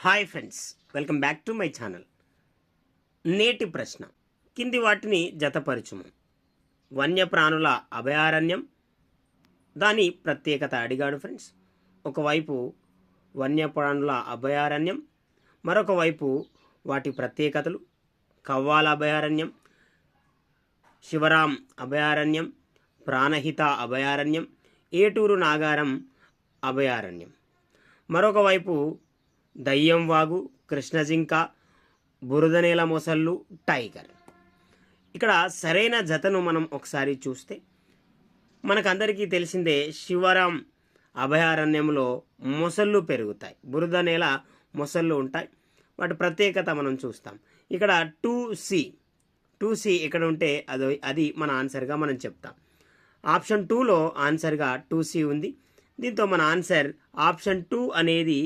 Hi friends, welcome back to my channel. నేటి ప్రశ్న కింది వాటిని జతపరచుము. వన్యప్రాణుల అభయారణ్యం, దాని ప్రత్యేకత అడిగాడు ఫ్రెండ్స్. ఒకవైపు వన్యప్రాణుల అభయారణ్యం, మరొక వైపు వాటి ప్రత్యేకతలు. కవ్వాల అభయారణ్యం, శివరాం అభయారణ్యం, ప్రాణహిత అభయారణ్యం, ఏటూరు నాగారం అభయారణ్యం. మరొక వైపు దయ్యం వాగు, కృష్ణజింక, బురదనేల మొసళ్ళు, టైగర్. ఇక్కడ సరైన జతను మనం ఒకసారి చూస్తే మనకందరికీ తెలిసిందే, శివరాం అభయారణ్యంలో మొసళ్ళు పెరుగుతాయి, బురదనేల మొసళ్ళు ఉంటాయి. వాటి ప్రత్యేకత మనం చూస్తాం. ఇక్కడ 2C ఎక్కడ ఉంటే అది మన ఆన్సర్గా మనం చెప్తాం. ఆప్షన్ 2లో ఆన్సర్గా 2C ఉంది. దీంతో మన ఆన్సర్ ఆప్షన్ 2 అనేది